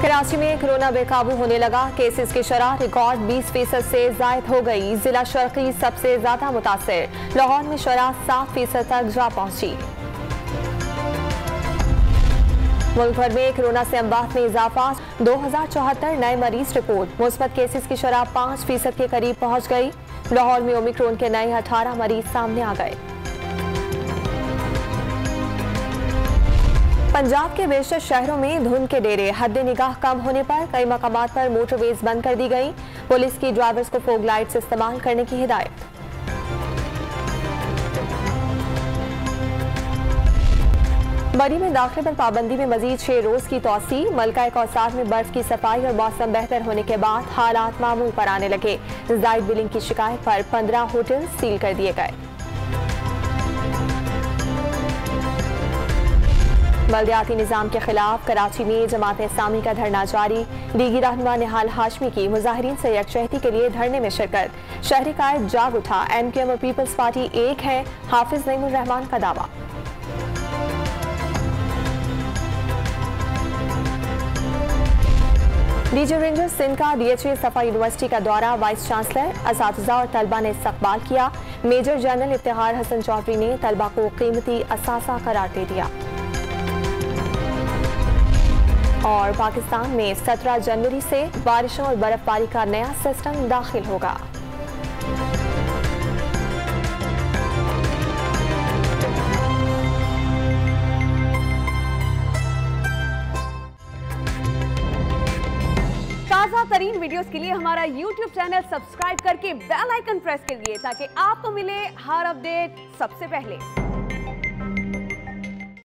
कराची में कोरोना बेकाबू होने लगा। केसेस की शरह रिकॉर्ड 20% से जायद हो गई। जिला शर्की सबसे ज्यादा मुतासिर। लाहौर में शरह 7% तक जा पहुंची। मुल्क भर में कोरोना से अमवात में इजाफा। 2074 नए मरीज रिपोर्ट। मुस्बत केसेस की शरह 5% के करीब पहुंच गई। लाहौर में ओमिक्रॉन के नए 18 मरीज सामने आ गए। पंजाब के बेशतर शहरों में धुंध के डेरे। हद निगाह कम होने पर कई मकामात पर मोटरवेज बंद कर दी गई। पुलिस की ड्राइवर्स को फोग लाइट्स इस्तेमाल करने की हिदायत। बरी में दाखिले पर पाबंदी में मजीद 6 रोज की तोसी। मलका कौसार में बर्फ की सफाई और मौसम बेहतर होने के बाद हालात मामूल पर आने लगे। जायद बिलिंग की शिकायत पर 15 होटल सील कर दिए गए। बल्दियाती निजाम के खिलाफ कराची में जमात इस्लामी का धरना जारी। लीगी रहनुमा निहाल हाशमी की मुजाहिरीन से यकजहती के लिए धरने में शिरकत। शहरी कायद जाग उठा। MQM और पीपल्स पार्टी एक है, हाफिज नईमुर रहमान का दावा। डीजी रेंजर्स सिंध का DHA सफा यूनिवर्सिटी का दौरा। वाइस चांसलर, असातिज़ा और तलबा ने इस्तकबाल किया। मेजर जनरल इफ्तिखार हसन चौधरी ने तलबा को कीमती असासा करार दे दिया। और पाकिस्तान में 17 जनवरी से बारिशों और बर्फबारी का नया सिस्टम दाखिल होगा। ताज़ा तरीन वीडियोस के लिए हमारा YouTube चैनल सब्सक्राइब करके बेल आइकन प्रेस करिए ताकि आपको मिले हर अपडेट सबसे पहले।